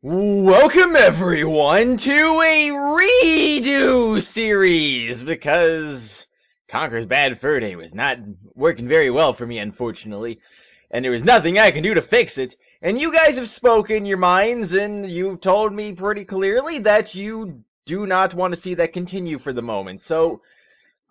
Welcome everyone to a redo series, because Conker's Bad Fur Day was not working very well for me, unfortunately, and there was nothing I can do to fix it, and you guys have spoken your minds, and you've told me pretty clearly that you do not want to see that continue for the moment, so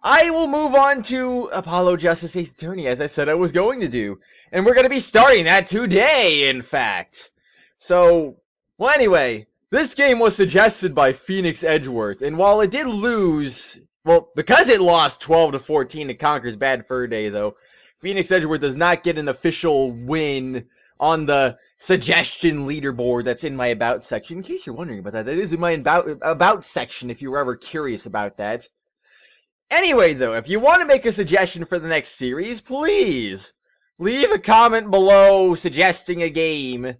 I will move on to Apollo Justice Ace Attorney, as I said I was going to do, and we're going to be starting that today, in fact. So, well, anyway, this game was suggested by Phoenix Edgeworth, and while it did lose, well, because it lost 12-14 to Conker's Bad Fur Day, though, Phoenix Edgeworth does not get an official win on the suggestion leaderboard that's in my About section. In case you're wondering about that, that is in my About section, if you were ever curious about that. Anyway, though, if you want to make a suggestion for the next series, please leave a comment below suggesting a game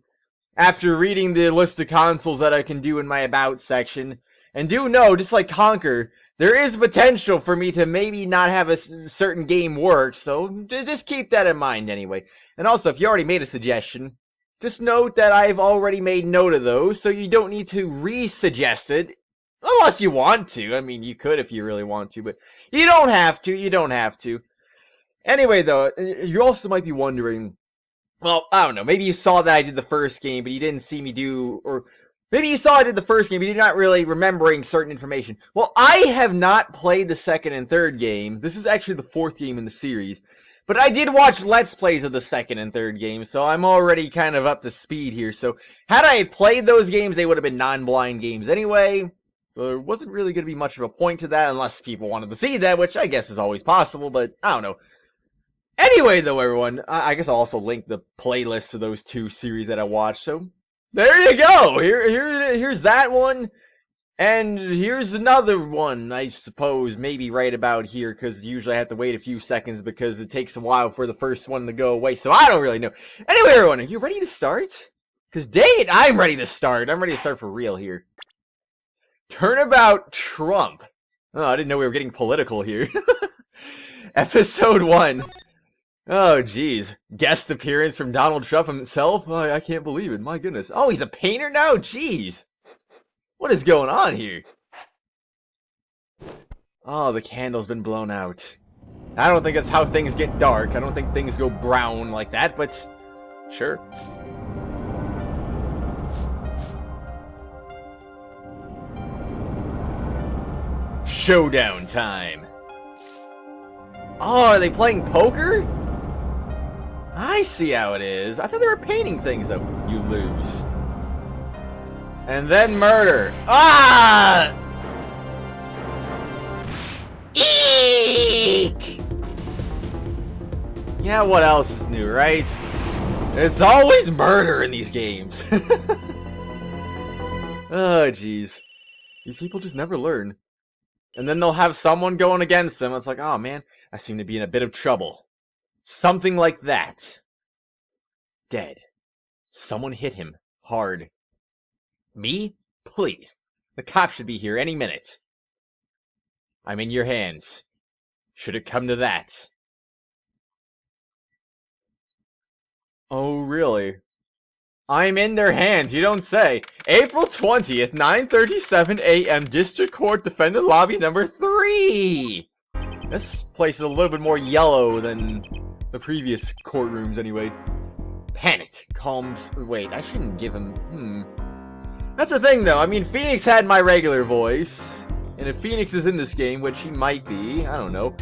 after reading the list of consoles that I can do in my About section. And do know, just like Conker, there is potential for me to maybe not have a certain game work, so just keep that in mind anyway. And also, if you already made a suggestion, just note that I've already made note of those, so you don't need to re-suggest it, unless you want to. I mean, you could if you really want to, but you don't have to, Anyway, though, you also might be wondering, well, I don't know, maybe you saw that I did the first game, but you didn't see me do, or maybe you saw I did the first game, but you're not really remembering certain information. Well, I have not played the second and third game. This is actually the fourth game in the series. But I did watch Let's Plays of the second and third game, so I'm already kind of up to speed here. So, had I played those games, they would have been non-blind games anyway. So there wasn't really going to be much of a point to that, unless people wanted to see that, which I guess is always possible, but I don't know. Anyway, though, everyone, I guess I'll also link the playlist to those two series that I watched, so there you go! Here's that one, and here's another one, I suppose, maybe right about here, because usually I have to wait a few seconds because it takes a while for the first one to go away, so I don't really know. Anyway, everyone, are you ready to start? Because dang it, I'm ready to start. I'm ready to start for real here. Turnabout Trump. Oh, I didn't know we were getting political here. Episode 1. Oh, jeez. Guest appearance from Donald Trump himself? Oh, I can't believe it. My goodness. Oh, he's a painter now? Jeez. What is going on here? Oh, the candle's been blown out. I don't think that's how things get dark. I don't think things go brown like that, but sure. Showdown time. Oh, are they playing poker? I see how it is. I thought they were painting things, though. You lose. And then murder. Ah! Eek! Yeah, what else is new, right? It's always murder in these games. Oh, jeez. These people just never learn. And then they'll have someone going against them. It's like, oh man, I seem to be in a bit of trouble. Something like that. Dead. Someone hit him. Hard. Me? Please. The cops should be here any minute. I'm in your hands. Should it come to that. Oh, really? I'm in their hands, you don't say. April 20th, 9:37 a.m. District Court Defendant Lobby number 3. This place is a little bit more yellow than the previous courtrooms anyway. Panicked. Calms. Wait, I shouldn't give him... That's the thing, though. I mean, Phoenix had my regular voice. And if Phoenix is in this game, which he might be, I don't know,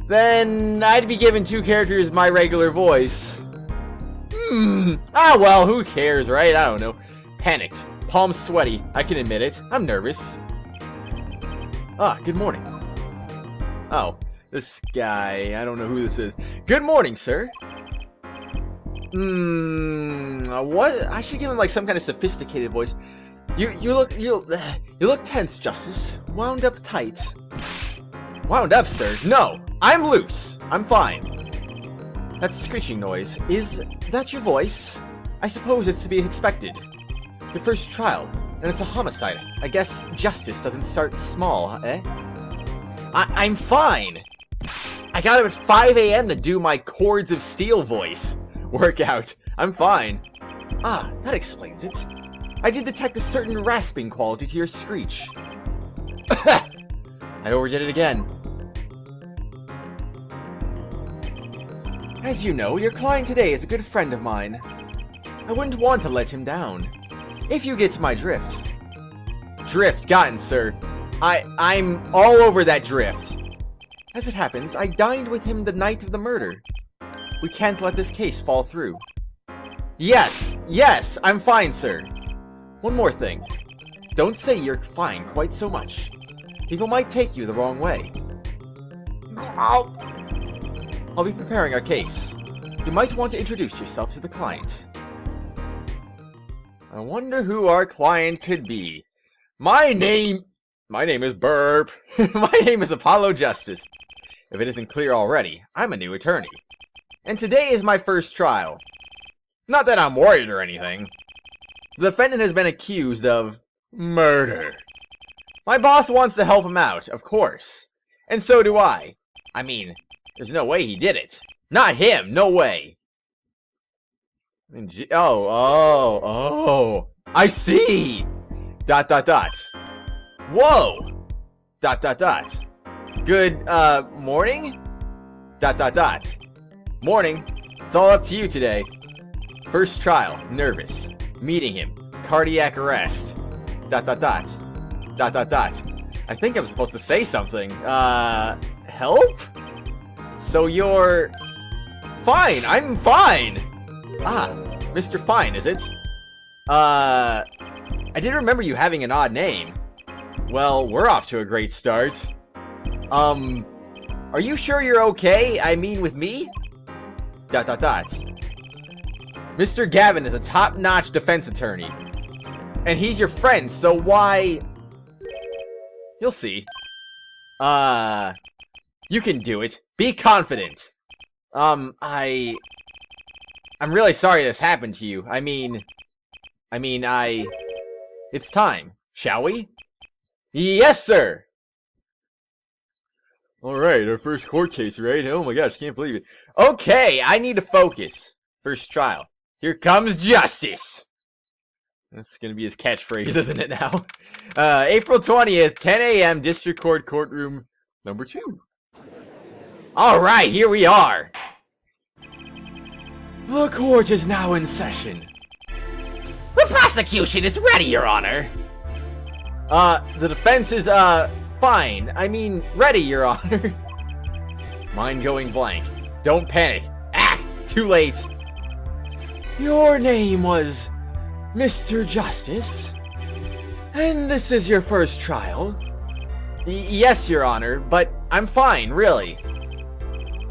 then I'd be giving two characters my regular voice. Ah, well, who cares, right? I don't know. Panicked. Palms sweaty. I can admit it. I'm nervous. Ah, good morning. Oh, this guy. I don't know who this is. Good morning, sir. What? I should give him, like, some kind of sophisticated voice. You look tense, Justice. Wound up tight. Wound up, sir? No, I'm loose. I'm fine. That screeching noise, is that your voice? I suppose it's to be expected. Your first trial, and it's a homicide. I guess justice doesn't start small, eh? I'm fine! I got up at 5 a.m. to do my Chords of Steel voice workout. I'm fine. Ah, that explains it. I did detect a certain rasping quality to your screech. I overdid it again. As you know, your client today is a good friend of mine. I wouldn't want to let him down. If you get my drift. Drift gotten, sir. I'm all over that drift. As it happens, I dined with him the night of the murder. We can't let this case fall through. Yes, I'm fine, sir. One more thing. Don't say you're fine quite so much. People might take you the wrong way. I'll be preparing our case. You might want to introduce yourself to the client. I wonder who our client could be. My name is Burp. My name is Apollo Justice. If it isn't clear already, I'm a new attorney. And today is my first trial. Not that I'm worried or anything. The defendant has been accused of murder. My boss wants to help him out, of course. And so do I. I mean, there's no way he did it. Not him, no way. Oh. I see. ... Whoa. ... Good, morning? ... Morning. It's all up to you today. First trial, nervous. Meeting him, cardiac arrest. ... I think I'm supposed to say something. Help? So you're... Fine, I'm fine! Ah, Mr. Fine, is it? I did remember you having an odd name. Well, we're off to a great start. Are you sure you're okay? I mean, with me? ... Mr. Gavin is a top-notch defense attorney. And he's your friend, so why... You'll see. You can do it. Be confident. I'm really sorry this happened to you. I mean, it's time. Shall we? Yes, sir! Alright, our first court case, right? Oh my gosh, can't believe it. Okay, I need to focus. First trial. Here comes justice! That's gonna be his catchphrase, isn't it now? April 20th, 10 a.m., District Court, Courtroom number 2. Alright, here we are! The court is now in session. The prosecution is ready, Your Honor! The defense is, fine. I mean, ready, Your Honor. Mind going blank. Don't panic. Ah! Too late. Your name was Mr. Justice? And this is your first trial? Yes, Your Honor, but I'm fine, really.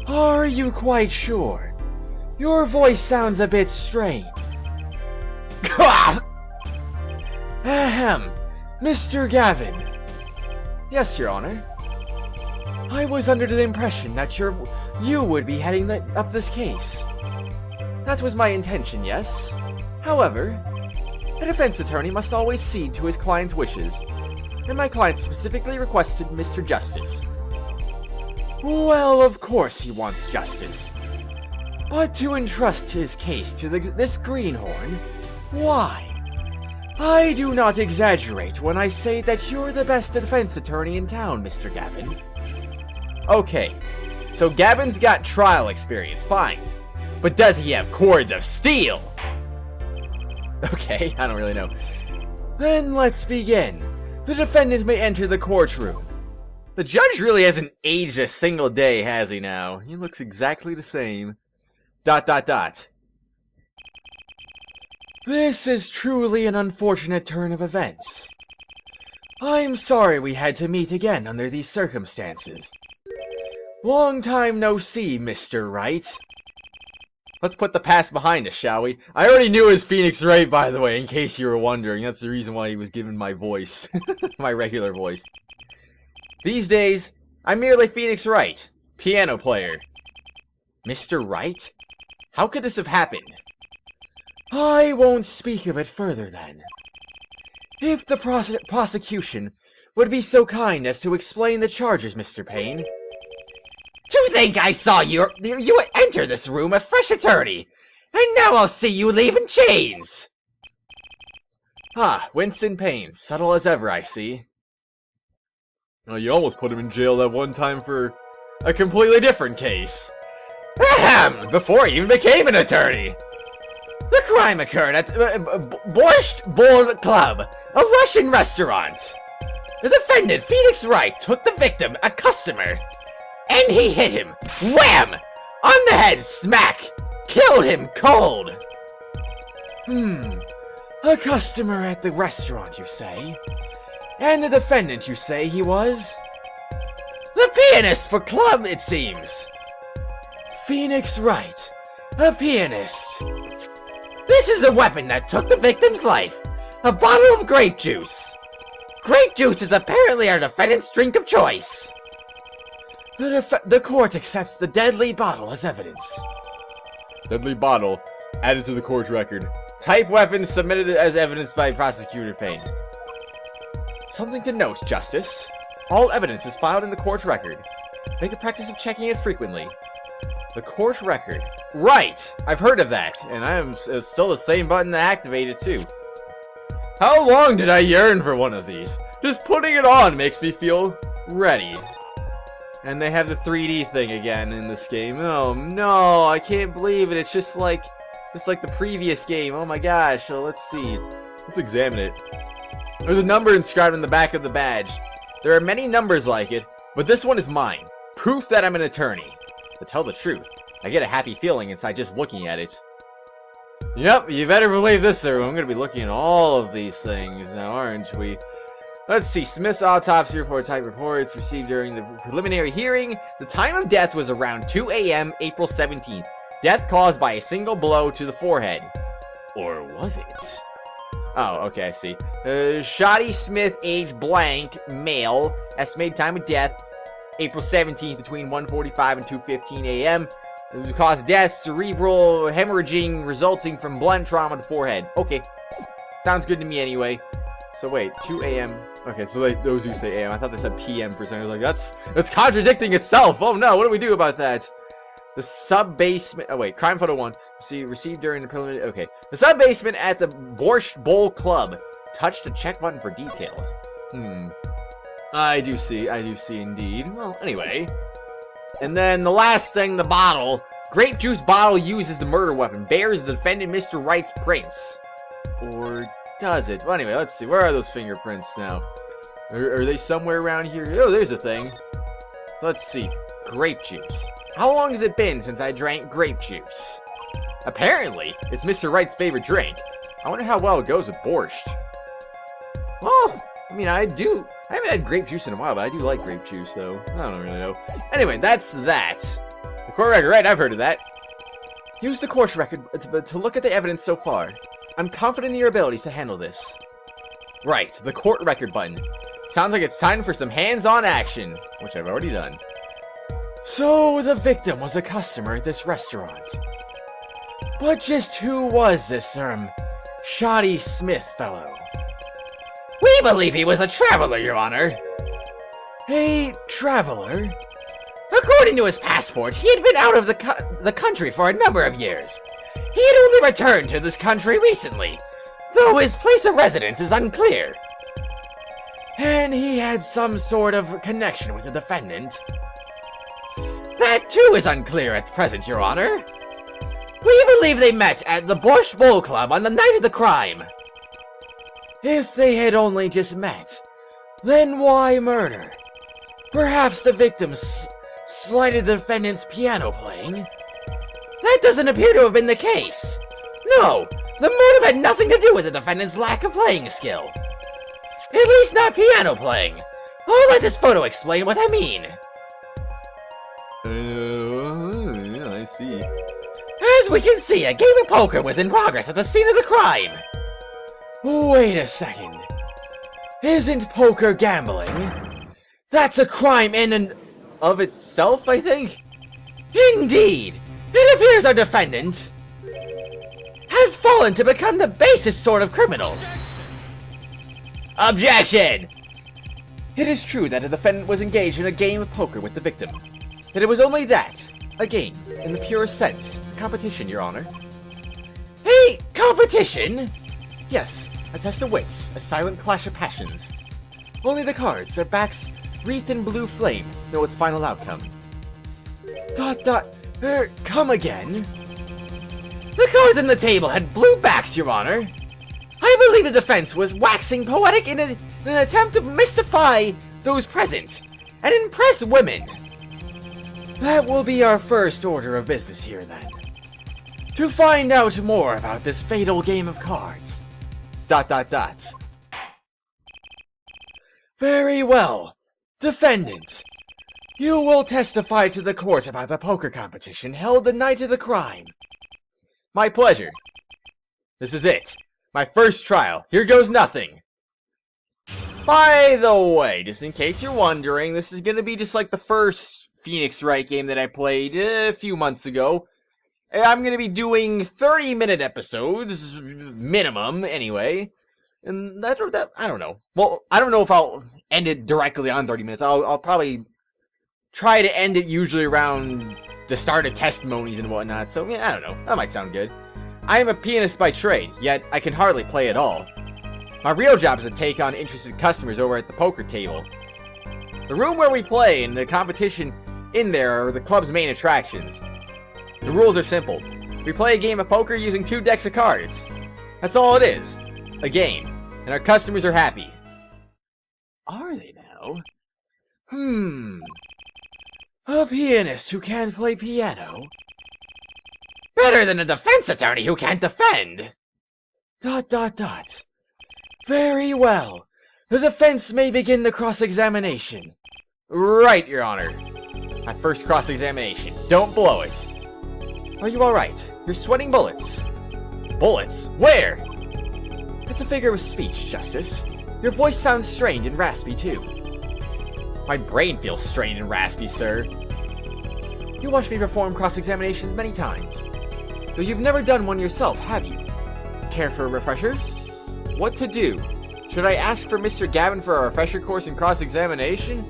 Are you quite sure? Your voice sounds a bit strange. Ahem. Mr. Gavin. Yes, Your Honor. I was under the impression that you would be heading up this case. That was my intention, yes. However, a defense attorney must always cede to his client's wishes, and my client specifically requested Mr. Justice. Well, of course he wants justice. But to entrust his case to this greenhorn, why? I do not exaggerate when I say that you're the best defense attorney in town, Mr. Gavin. Okay, so Gavin's got trial experience, fine. But does he have cords of steel? Okay, I don't really know. Then let's begin. The defendant may enter the courtroom. The judge really hasn't aged a single day, has he now? He looks exactly the same. ... This is truly an unfortunate turn of events. I'm sorry we had to meet again under these circumstances. Long time no see, Mr. Wright. Let's put the past behind us, shall we? I already knew it was Phoenix Wright, by the way, in case you were wondering. That's the reason why he was given my voice. My regular voice. These days, I'm merely Phoenix Wright, piano player. Mr. Wright? How could this have happened? I won't speak of it further, then. If the prosecution would be so kind as to explain the charges, Mr. Payne. To think I saw you enter this room a fresh attorney, and now I'll see you leave in chains! Winston Payne, subtle as ever, I see. Well, you almost put him in jail that one time for a completely different case. Ahem! Before he even became an attorney! The crime occurred at Borscht Bowl Club, a Russian restaurant. The defendant, Phoenix Wright, took the victim, a customer, and he hit him. Wham! On the head, smack! Killed him cold! A customer at the restaurant, you say? And the defendant, you say he was? The pianist for club, it seems. Phoenix Wright, a pianist. This is the weapon that took the victim's life. A bottle of grape juice. Grape juice is apparently our defendant's drink of choice. The court accepts the deadly bottle as evidence. Deadly bottle added to the court record. Type weapon submitted as evidence by prosecutor Payne. Something to note, Justice. All evidence is filed in the court record. Make a practice of checking it frequently. The court record. Right! I've heard of that, and I am still the same button to activate it too. How long did I yearn for one of these? Just putting it on makes me feel ready. And they have the 3D thing again in this game. Oh no, I can't believe it. It's just like the previous game. Oh my gosh. So let's see. Let's examine it. There's a number inscribed on the back of the badge. There are many numbers like it, but this one is mine. Proof that I'm an attorney. To tell the truth, I get a happy feeling inside just looking at it. Yep, you better believe this, sir. I'm going to be looking at all of these things now, aren't we? Let's see. Smith's autopsy report type reports received during the preliminary hearing. The time of death was around 2 a.m. April 17th. Death caused by a single blow to the forehead. Or was it? Oh, okay, I see. Shoddy Smith, age blank, male. Estimated time of death, April 17th, between 1:45 and 2:15 a.m. The cause of death, cerebral hemorrhaging resulting from blunt trauma to the forehead. Okay. Sounds good to me anyway. So wait, 2 a.m. Okay, so those who say a.m. I thought they said p.m. for a second. I was like, that's contradicting itself. Oh no, what do we do about that? The sub-basement... Oh wait, crime photo 1. See, received during the preliminary... Okay. The sub-basement at the Borscht Bowl Club. Touch the check button for details. I do see indeed. Well, anyway. And then the last thing, the bottle. Grape juice bottle used as the murder weapon. Bears the defendant Mr. Wright's prints. Or does it? Well, anyway, let's see. Where are those fingerprints now? Are they somewhere around here? Oh, there's a thing. Let's see. Grape juice. How long has it been since I drank grape juice? Apparently, it's Mr. Wright's favorite drink. I wonder how well it goes with borscht. Oh, I mean, I haven't had grape juice in a while, but I do like grape juice, though. I don't really know. Anyway, that's that. The court record, right, I've heard of that. Use the court record to look at the evidence so far. I'm confident in your abilities to handle this. Right, the court record button. Sounds like it's time for some hands-on action, which I've already done. So, the victim was a customer at this restaurant. But just who was this, Shoddy Smith fellow? We believe he was a traveler, Your Honor. A traveler? According to his passport, he had been out of the country for a number of years. He had only returned to this country recently, though his place of residence is unclear. And he had some sort of connection with the defendant. That too is unclear at present, Your Honor. We believe they met at the Borscht Bowl Club on the night of the crime. If they had only just met, then why murder? Perhaps the victim slighted the defendant's piano playing? That doesn't appear to have been the case. No, the motive had nothing to do with the defendant's lack of playing skill. At least not piano playing. I'll let this photo explain what I mean. Yeah, I see. As we can see, a game of poker was in progress at the scene of the crime. Wait a second. Isn't poker gambling? That's a crime in and of itself, I think? Indeed. It appears our defendant has fallen to become the basest sort of criminal. Objection! It is true that the defendant was engaged in a game of poker with the victim. Yet it was only that. A game, in the purest sense. Competition, Your Honor. Hey, competition? Yes, A test of wits, a silent clash of passions. Only the cards, their backs wreathed in blue flame, know its final outcome. Come again? The cards on the table had blue backs, Your Honor. I believe the defense was waxing poetic in an attempt to mystify those present and impress women. That will be our first order of business here, then. To find out more about this fatal game of cards. ... Very well. Defendant, you will testify to the court about the poker competition held the night of the crime. My pleasure. This is it. My first trial. Here goes nothing. By the way, just in case you're wondering, this is going to be just like the first Phoenix Wright game that I played a few months ago. I'm going to be doing 30-minute episodes, minimum, anyway. And that, I don't know. Well, I don't know if I'll end it directly on 30 minutes. I'll probably try to end it usually around the start of testimonies and whatnot. So, yeah, I don't know. That might sound good. I am a pianist by trade, yet I can hardly play at all. My real job is to take on interested customers over at the poker table. The room where we play and the competition in there are the club's main attractions. The rules are simple. We play a game of poker using 2 decks of cards. That's all it is. A game. And our customers are happy. Are they now? A pianist who can't play piano? Better than a defense attorney who can't defend! ... Very well. The defense may begin the cross-examination. Right, Your Honor. My first cross-examination. Don't blow it. Are you alright? You're sweating bullets. Bullets? Where? It's a figure of speech, Justice. Your voice sounds strained and raspy, too. My brain feels strained and raspy, sir. You watched me perform cross-examinations many times. Though you've never done one yourself, have you? Care for a refresher? What to do? Should I ask for Mr. Gavin for a refresher course in cross-examination?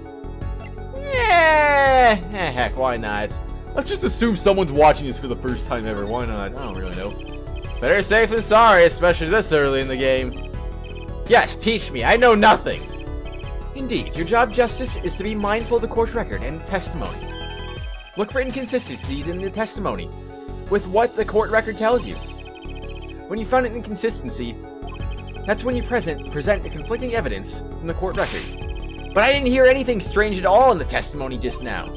Heck, why not? Let's just assume someone's watching this for the first time ever. Why not? I don't really know. Better safe than sorry, especially this early in the game. Yes, teach me. I know nothing. Indeed, your job, Justice, is to be mindful of the court record and testimony. Look for inconsistencies in the testimony with what the court record tells you. When you find an inconsistency, that's when you present the conflicting evidence from the court record. But I didn't hear anything strange at all in the testimony just now.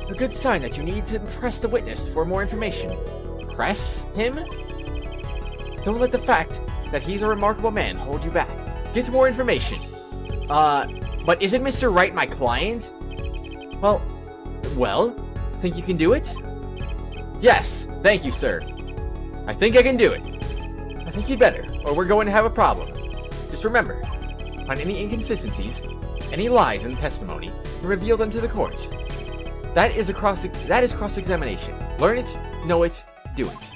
A good sign that you need to press the witness for more information. Press him? Don't let the fact that he's a remarkable man hold you back. Get more information. But isn't Mr. Wright my client? Well, think you can do it? Yes, thank you, sir. I think I can do it. I think you'd better, or we're going to have a problem. Just remember, find any inconsistencies, any lies in the testimony, and reveal them to the court. That is cross-examination. Learn it, know it, do it.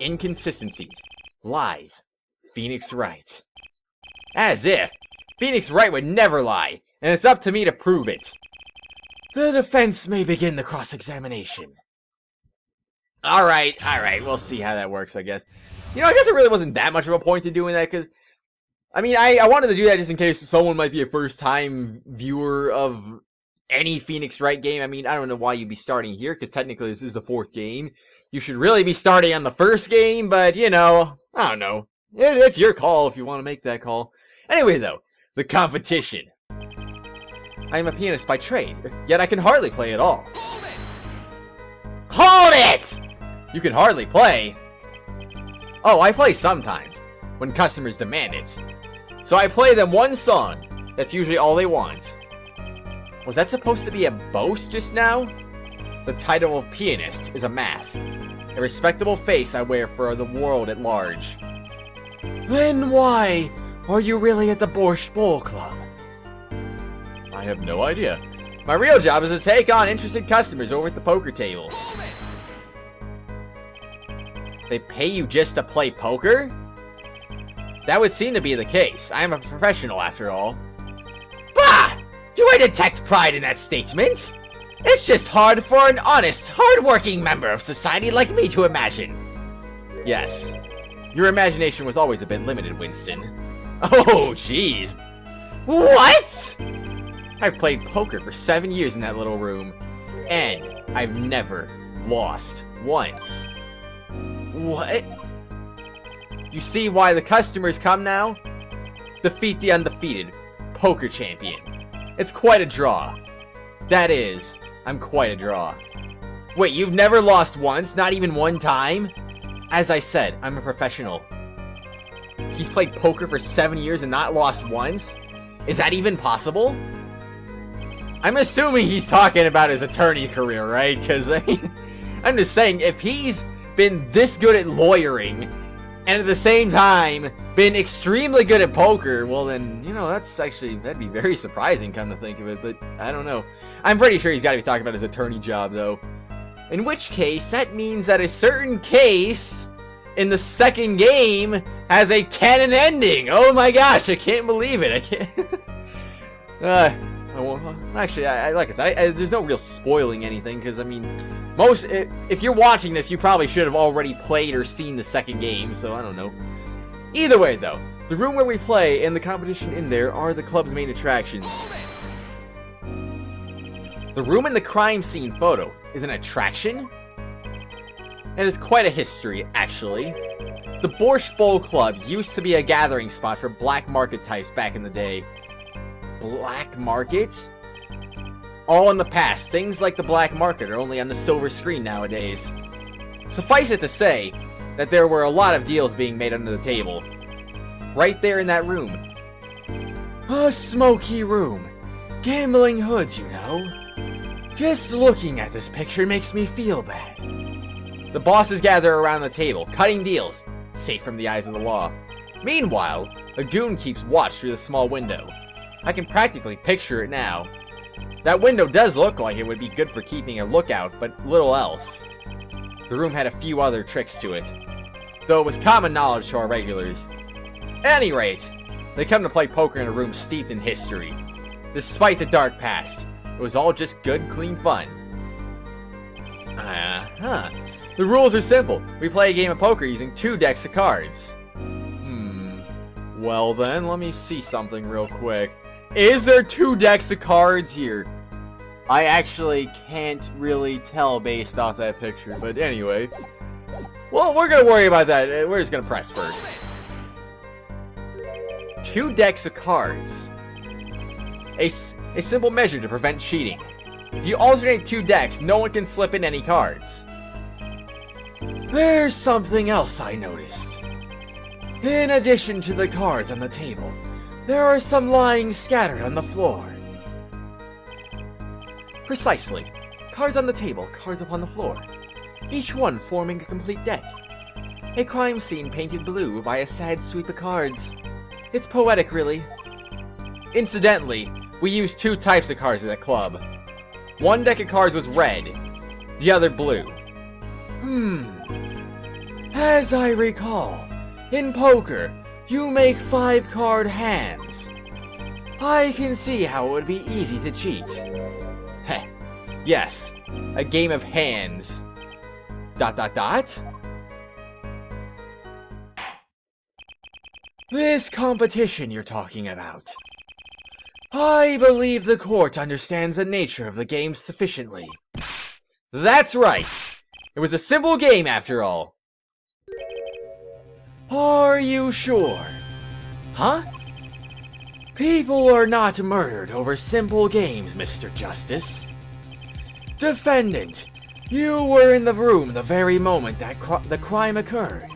Inconsistencies. Lies. Phoenix Wright. As if! Phoenix Wright would never lie, and it's up to me to prove it. The defense may begin the cross-examination. Alright, we'll see how that works, I guess. You know, I guess it really wasn't that much of a point to doing that, because... I mean, I wanted to do that just in case someone might be a first-time viewer of any Phoenix Wright game. I mean, I don't know why you'd be starting here, because technically this is the 4th game. You should really be starting on the first game, but, you know, I don't know. It's your call if you want to make that call. Anyway, though, the competition. I am a pianist by trade, yet I can hardly play at all. Hold it! You can hardly play. Oh, I play sometimes, when customers demand it. So I play them one song. That's usually all they want. Was that supposed to be a boast just now? The title of pianist is a mask. A respectable face I wear for the world at large. Then why are you really at the Borscht Bowl Club? I have no idea. My real job is to take on interested customers over at the poker table. They pay you just to play poker? That would seem to be the case. I am a professional after all. Bah! Do I detect pride in that statement? It's just hard for an honest, hard-working member of society like me to imagine. Yes. Your imagination was always a bit limited, Winston. Oh, jeez. What? I've played poker for 7 years in that little room, and I've never lost once. What? You see why the customers come now? Defeat the undefeated poker champion. It's quite a draw. That is, I'm quite a draw. Wait, you've never lost once? Not even one time? As I said, I'm a professional. He's played poker for 7 years and not lost once? Is that even possible? I'm assuming he's talking about his attorney career, right? Because, I mean, I'm just saying, if he's been this good at lawyering, and at the same time, been extremely good at poker, well then, you know, that'd be very surprising, come to think of it, but I don't know. I'm pretty sure he's got to be talking about his attorney job, though. In which case, that means that a certain case in the second game has a canon ending. Oh my gosh, I can't believe it. I can't. Actually, like I said, there's no real spoiling anything, because, I mean, if you're watching this, you probably should have already played or seen the second game, so I don't know. Either way, though, the room where we play and the competition in there are the club's main attractions. The room in the crime scene photo is an attraction? It has quite a history, actually. The Borscht Bowl Club used to be a gathering spot for black market types back in the day. Black market? All in the past, things like the black market are only on the silver screen nowadays. Suffice it to say that there were a lot of deals being made under the table. Right there in that room. A smoky room. Gambling hoods, you know. Just looking at this picture makes me feel bad. The bosses gather around the table, cutting deals, safe from the eyes of the law. Meanwhile, a goon keeps watch through the small window. I can practically picture it now. That window does look like it would be good for keeping a lookout, but little else. The room had a few other tricks to it, though it was common knowledge to our regulars. At any rate, they come to play poker in a room steeped in history. Despite the dark past, it was all just good, clean fun. The rules are simple. We play a game of poker using 2 decks of cards. Well then, let me see something real quick. Is there 2 decks of cards here? I actually can't really tell based off that picture, but anyway. Well, we're gonna worry about that. We're just gonna press first. 2 decks of cards. A simple measure to prevent cheating. If you alternate 2 decks, no one can slip in any cards. There's something else I noticed. In addition to the cards on the table, there are some lying scattered on the floor. Precisely. Cards on the table, cards upon the floor. Each one forming a complete deck. A crime scene painted blue by a sad sweep of cards. It's poetic, really. Incidentally, we used 2 types of cards at the club. One deck of cards was red, the other blue. As I recall, in poker, you make 5-card hands. I can see how it would be easy to cheat. Heh, yes, a game of hands. ... This competition you're talking about. I believe the court understands the nature of the game sufficiently. That's right! It was a simple game after all. Are you sure? Huh? People are not murdered over simple games, Mr. Justice. Defendant, you were in the room the very moment that the crime occurred.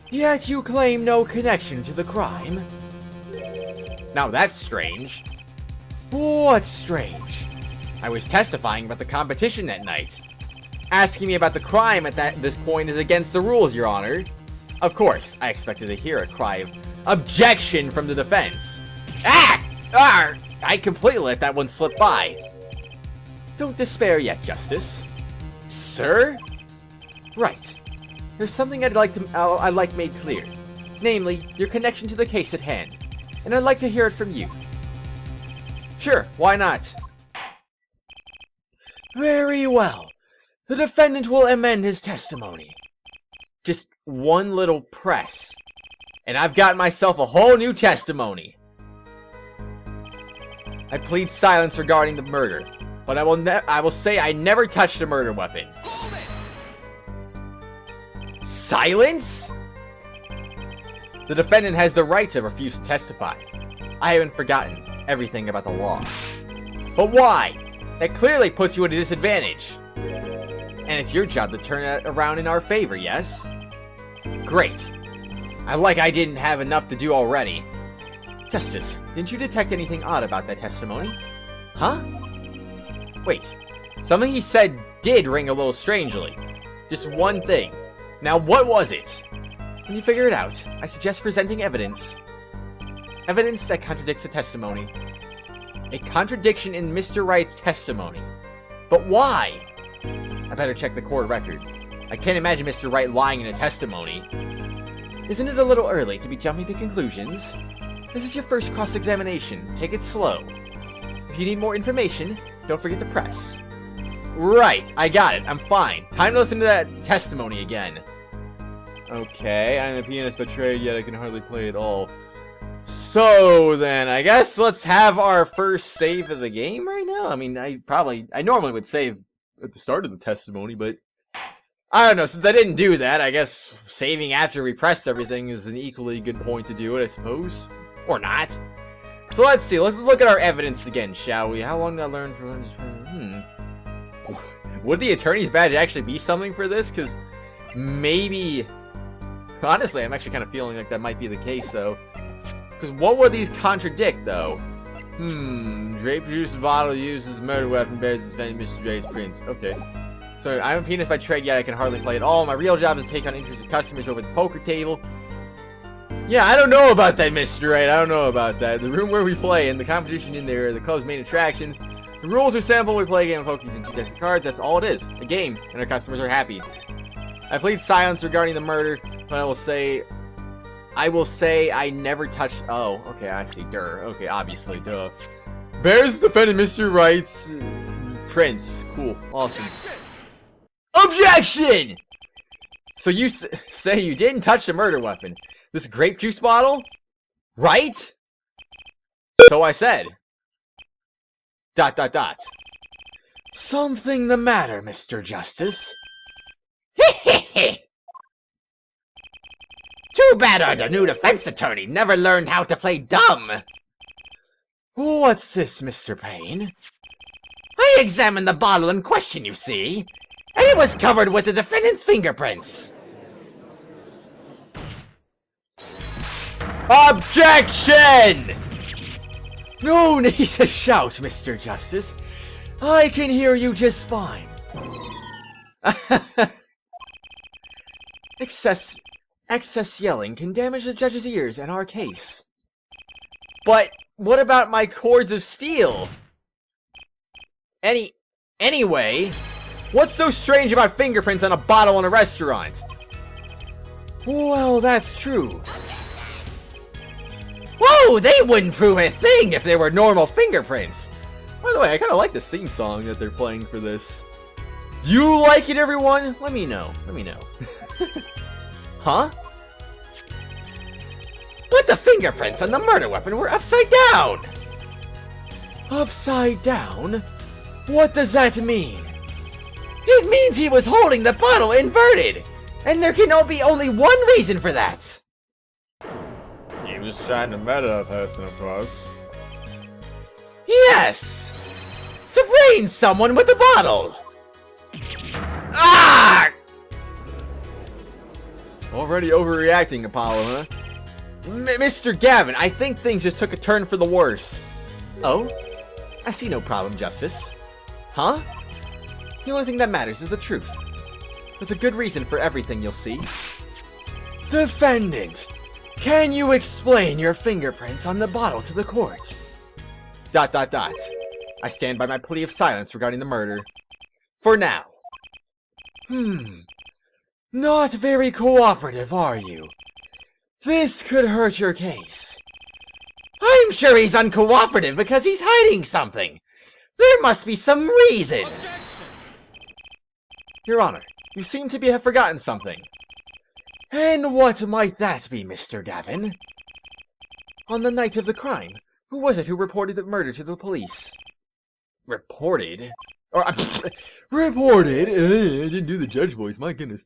Yet you claim no connection to the crime? Now that's strange. What's strange? I was testifying about the competition that night. Asking me about the crime at this point is against the rules, Your Honor. Of course, I expected to hear a cry of objection from the defense. I completely let that one slip by. Don't despair yet, Justice. Sir? Right. There's something I'd like made clear. Namely, your connection to the case at hand. And I'd like to hear it from you. Sure, why not? Very well. The defendant will amend his testimony. Just one little press. And I've got myself a whole new testimony. I plead silence regarding the murder, but I will say I never touched a murder weapon. Silence? The defendant has the right to refuse to testify. I haven't forgotten everything about the law. But why? That clearly puts you at a disadvantage. And it's your job to turn it around in our favor, yes? Great. I didn't have enough to do already. Justice, didn't you detect anything odd about that testimony? Huh? Wait. Something he said did ring a little strangely. Just one thing. Now what was it? When you figure it out, I suggest presenting evidence. Evidence that contradicts the testimony. A contradiction in Mr. Wright's testimony. But why? I better check the court record. I can't imagine Mr. Wright lying in a testimony. Isn't it a little early to be jumping to conclusions? This is your first cross-examination. Take it slow. If you need more information, don't forget the press. Right, I got it. I'm fine. Time to listen to that testimony again. Okay, I'm a pianist betrayed, yet I can hardly play at all. So then, I guess let's have our first save of the game right now. I mean, I normally would save at the start of the testimony, but I don't know, since I didn't do that, I guess saving after we pressed everything is an equally good point to do it, I suppose. Or not. So let's see, let's look at our evidence again, shall we? How long did I learn from... Would the attorney's badge actually be something for this? Because maybe... Honestly, I'm actually kind of feeling like that might be the case, though. Because what would these contradict, though? Dre produced a bottle used as a murder weapon, bears his defendant Mr. Dre's prints. Okay. So, I'm a pianist by trade, yet I can hardly play at all. My real job is to take on interested customers over the poker table. Yeah, I don't know about that, Mr. Wright. I don't know about that. The room where we play and the competition in there are the club's main attractions. The rules are simple. We play a game of poker using 2 decks of cards. That's all it is. A game, and our customers are happy. I plead silence regarding the murder, but I will say I never touched... Oh, okay, I see. Okay, obviously, duh. Bears defendant Mr. Wright's prints. Cool. Awesome. Objection! So you say you didn't touch the murder weapon. This grape juice bottle? Right? So I said. ... Something the matter, Mr. Justice? Too bad our new defense attorney never learned how to play dumb. What's this, Mr. Payne? I examined the bottle in question, you see, and it was covered with the defendant's fingerprints. Objection! No need to shout, Mr. Justice. I can hear you just fine. Excess yelling can damage the judge's ears in our case. But what about my cords of steel? Anyway, what's so strange about fingerprints on a bottle in a restaurant? Well, that's true. Whoa, they wouldn't prove a thing if they were normal fingerprints. By the way, I kind of like this theme song that they're playing for this. Do you like it, everyone? Let me know. Let me know. Huh? But the fingerprints on the murder weapon were upside down! Upside down? What does that mean? It means he was holding the bottle inverted! And there can be only one reason for that! He was trying to murder a person, of course. Yes! To brain someone with the bottle! Ah! Already overreacting, Apollo, huh? Mr. Gavin, I think things just took a turn for the worse. Oh? I see no problem, Justice. Huh? The only thing that matters is the truth. There's a good reason for everything, you'll see. Defendant, can you explain your fingerprints on the bottle to the court? ... I stand by my plea of silence regarding the murder. For now. Not very cooperative, are you? This could hurt your case. I'm sure he's uncooperative because he's hiding something. There must be some reason. Objection! Your Honor, you seem to have forgotten something. And what might that be, Mr. Gavin? On the night of the crime, who was it who reported the murder to the police? Reported? Or, reported? I didn't do the judge voice, my goodness.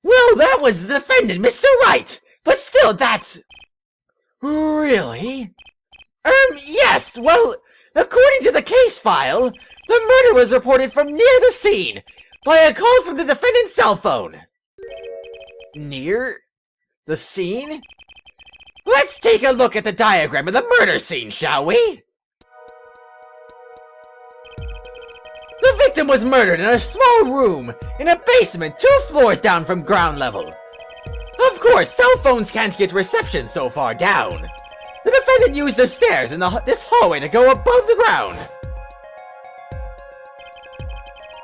Well, that was the defendant, Mr. Wright! But still, that's... Really? Yes, well, according to the case file, the murder was reported from near the scene by a call from the defendant's cell phone. Near the scene? Let's take a look at the diagram of the murder scene, shall we? The victim was murdered in a small room in a basement 2 floors down from ground level. Of course, cell phones can't get reception so far down. The defendant used the stairs in this hallway to go above the ground.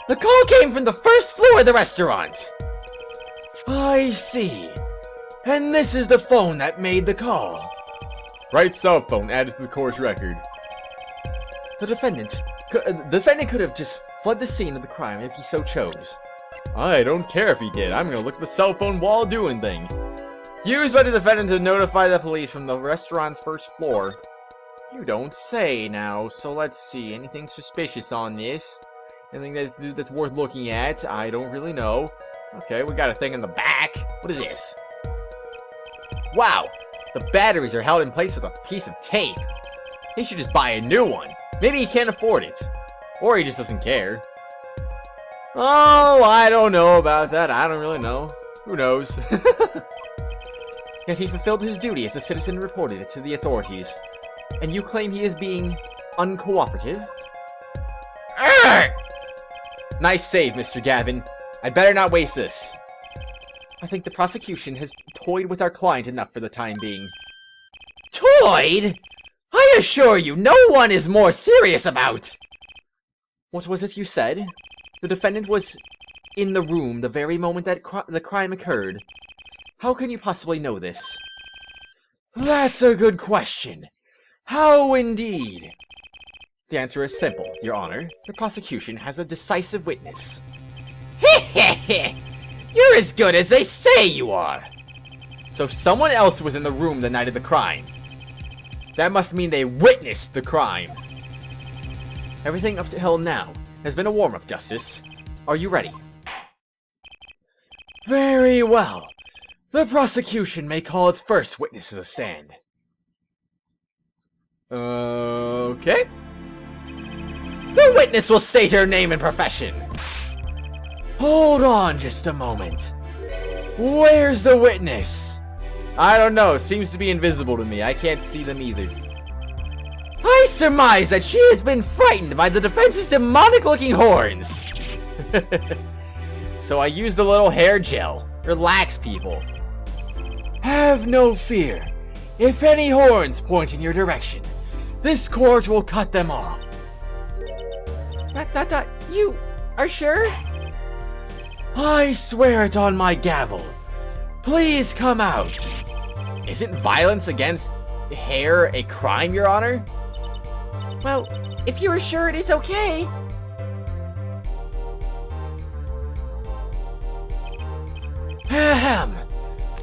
The call came from the first floor of the restaurant. I see. And this is the phone that made the call. Wright's cell phone added to the court's record. The defendant could have just fled the scene of the crime if he so chose. I don't care if he did. I'm gonna look at the cell phone while doing things. Used by the defendant to notify the police from the restaurant's first floor. You don't say now, so let's see. Anything suspicious on this? Anything that's worth looking at? I don't really know. Okay, we got a thing in the back. What is this? Wow, the batteries are held in place with a piece of tape. He should just buy a new one. Maybe he can't afford it. Or he just doesn't care. Oh, I don't know about that. I don't really know. Who knows? Yet he fulfilled his duty as a citizen and reported it to the authorities. And you claim he is being uncooperative? Urgh! Nice save, Mr. Gavin. I'd better not waste this. I think the prosecution has toyed with our client enough for the time being. Toyed? I assure you, no one is more serious about... What was it you said? The defendant was in the room the very moment that the crime occurred. How can you possibly know this? That's a good question. How indeed? The answer is simple, Your Honor. The prosecution has a decisive witness. Heh. You're as good as they say you are. So someone else was in the room the night of the crime. That must mean they witnessed the crime. Everything up till now has been a warm-up, Justice. Are you ready? Very well. The prosecution may call its first witness to the stand. Okay. The witness will state her name and profession. Hold on just a moment. Where's the witness? I don't know. Seems to be invisible to me. I can't see them either. I surmise that she has been frightened by the defense's demonic-looking horns. So I used a little hair gel. Relax, people. Have no fear. If any horns point in your direction, this court will cut them off. You are sure? I swear it on my gavel. Please come out. Isn't violence against hair a crime, Your Honor? Well, if you are sure it is okay. Ahem.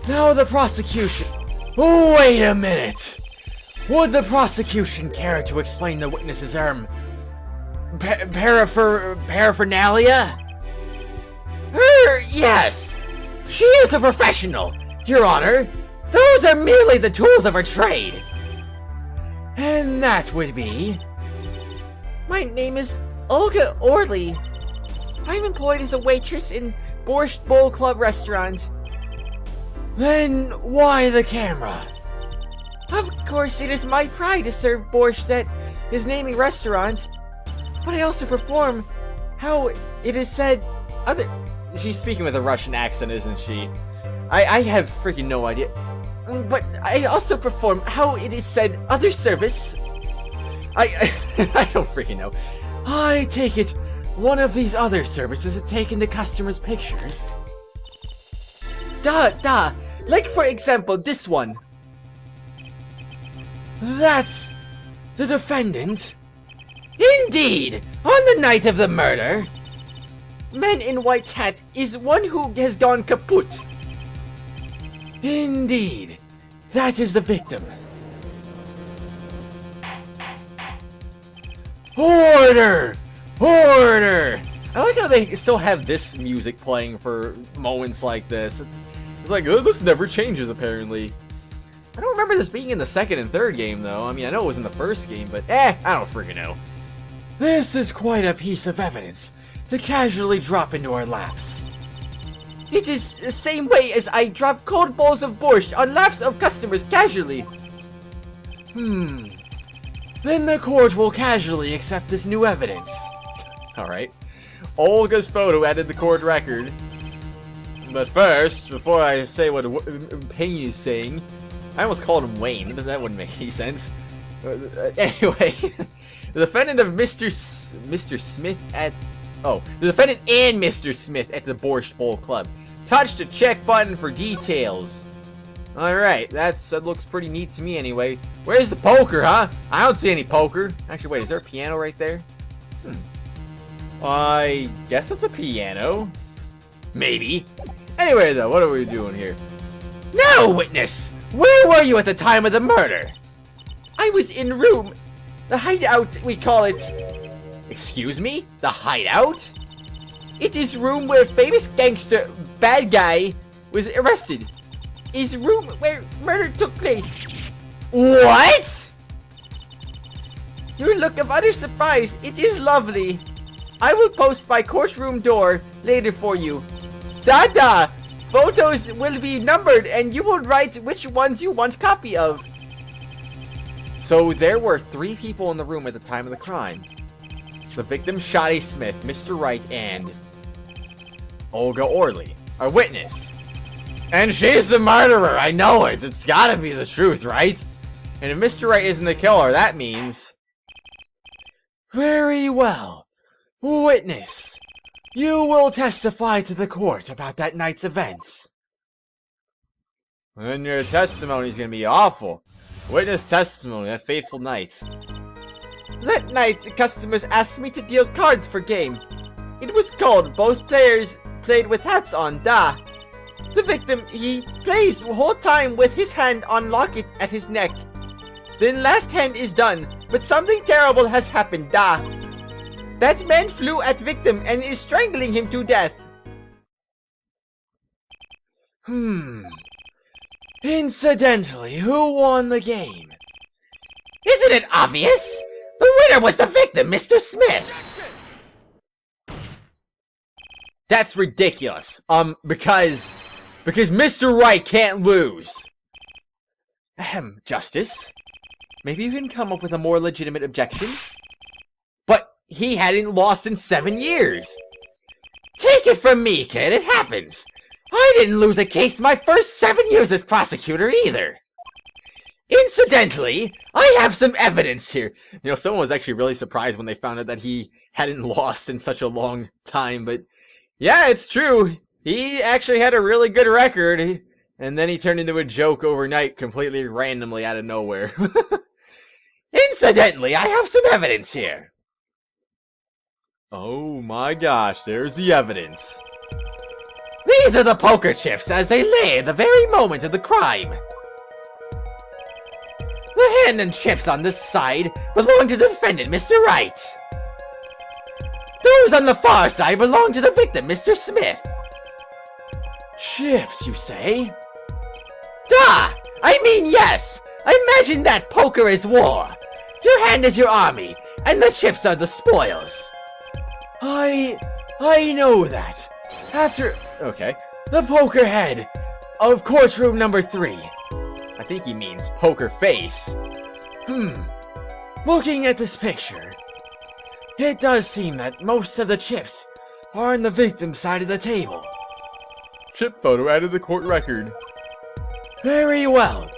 Now the prosecution. Wait a minute. Would the prosecution care to explain the witness's paraphernalia? Yes. She is a professional, Your Honor. Those are merely the tools of her trade. And that would be... My name is Olga Orley. I'm employed as a waitress in Borscht Bowl Club restaurant. Then why the camera? Of course, it is my pride to serve borscht at his naming restaurant. But I also perform how it is said other... She's speaking with a Russian accent, isn't she? I have freaking no idea. But I also perform how it is said other service. I don't freaking know. I take it one of these other services is taking the customer's pictures. Like for example, this one. That's the defendant. Indeed, on the night of the murder. Man in white hat is one who has gone kaput. Indeed, that is the victim. Order! Order! I like how they still have this music playing for moments like this. It's like, oh, this never changes, apparently. I don't remember this being in the second and third game, though. I mean, I know it was in the first game, but I don't freaking know. This is quite a piece of evidence to casually drop into our laps. It is the same way as I drop cold bowls of borscht on laps of customers casually. Then the court will casually accept this new evidence. Alright. Olga's photo added the court record. But first, before I say what Payne is saying, I almost called him Wayne, but that wouldn't make any sense. Anyway, the defendant of Mr. Smith at... Oh, the defendant and Mr. Smith at the Borscht Bowl Club touched the check button for details. Alright, that looks pretty neat to me anyway. Where's the poker, huh? I don't see any poker. Actually, wait, is there a piano right there? I guess it's a piano. Maybe. Anyway, though, what are we doing here? Now, witness! Where were you at the time of the murder? I was in room. The hideout, we call it. Excuse me? The hideout? It is room where famous gangster, bad guy, was arrested. Is room where murder took place. What? Your look of utter surprise, it is lovely. I will post my courtroom door later for you. Dada! Photos will be numbered and you will write which ones you want copy of. So there were 3 people in the room at the time of the crime. The victim, Shotty Smith, Mr. Wright, and Olga Orley, our witness. And she's the murderer, I know it. It's gotta be the truth, right? And if Mr. Wright isn't the killer, that means... Very well. Witness, you will testify to the court about that night's events. And your testimony is going to be awful. Witness testimony, that fateful night. That night, customers asked me to deal cards for game. It was cold. Both players played with hats on, da. The victim, he plays the whole time with his hand on locket at his neck. Then last hand is done, but something terrible has happened, da. That man flew at victim and is strangling him to death. Incidentally, who won the game? Isn't it obvious? The winner was the victim, Mr. Smith. That's ridiculous. Because Mr. Wright can't lose. Ahem, Justice. Maybe you can come up with a more legitimate objection? But he hadn't lost in 7 years. Take it from me, kid, it happens. I didn't lose a case my first 7 years as prosecutor either. Incidentally, I have some evidence here. You know, someone was actually really surprised when they found out that he hadn't lost in such a long time, but yeah, it's true. He actually had a really good record, and then he turned into a joke overnight completely randomly out of nowhere. Incidentally, I have some evidence here. Oh my gosh, there's the evidence. These are the poker chips as they lay at the very moment of the crime. The hand and chips on this side belong to the defendant, Mr. Wright. Those on the far side belong to the victim, Mr. Smith. Chips, you say? Duh! I mean yes! Imagine that poker is war. Your hand is your army, and the chips are the spoils. I know that. After... Okay. The poker head of courtroom number 3. I think he means poker face. Looking at this picture, it does seem that most of the chips are on the victim's side of the table. Chip photo added to the court record. Very well.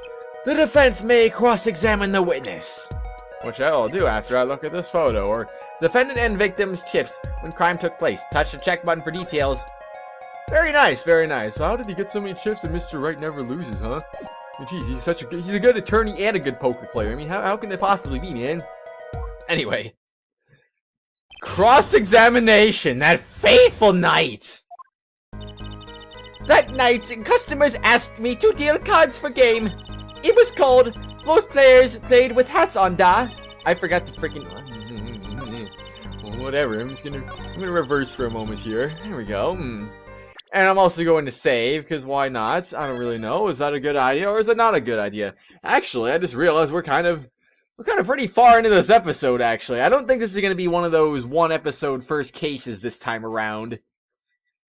The defense may cross-examine the witness. Which I will do after I look at this photo, or defendant and victim's chips when crime took place. Touch the check button for details. Very nice, very nice. So how did he get so many chips that Mr. Wright never loses, huh? Jeez, he's a good attorney and a good poker player. I mean, how can they possibly be, man? Anyway. Cross-examination, that fateful night! That night, customers asked me to deal cards for game. It was called Both Players Played with Hats on Da. I forgot the freaking... Whatever, I'm gonna reverse for a moment here. There we go. And I'm also going to save, because why not? I don't really know. Is that a good idea, or is it not a good idea? Actually, I just realized we're kind of pretty far into this episode, actually. I don't think this is going to be one of those one-episode first cases this time around.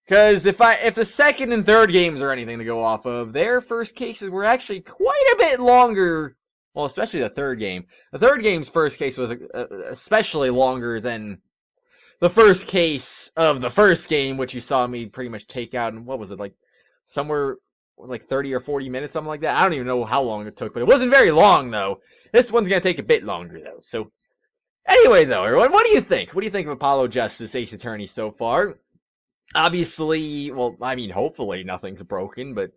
Because if the second and third games are anything to go off of, their first cases were actually quite a bit longer. Well, especially the third game. The third game's first case was especially longer than the first case of the first game, which you saw me pretty much take out in, what was it, like, somewhere like 30 or 40 minutes, something like that. I don't even know how long it took, but it wasn't very long, though. This one's going to take a bit longer, though. So, anyway, though, everyone, what do you think? What do you think of Apollo Justice Ace Attorney so far? Obviously, well, I mean, hopefully nothing's broken, but,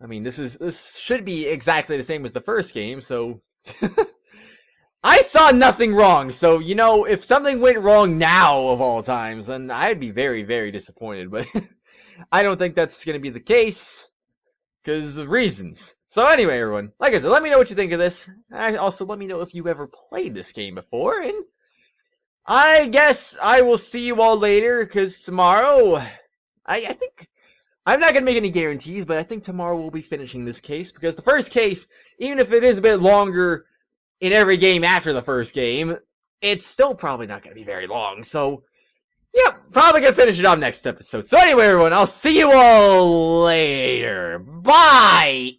I mean, this should be exactly the same as the first game, so... I saw nothing wrong, so, you know, if something went wrong now, of all times, then I'd be very, very disappointed, but I don't think that's going to be the case, because of reasons. So anyway, everyone, like I said, let me know what you think of this. Also, let me know if you've ever played this game before, and I guess I will see you all later, because tomorrow, I think, I'm not going to make any guarantees, but I think tomorrow we'll be finishing this case, because the first case, even if it is a bit longer in every game after the first game, it's still probably not going to be very long, so, yeah, probably going to finish it up next episode. So anyway, everyone, I'll see you all later. Bye!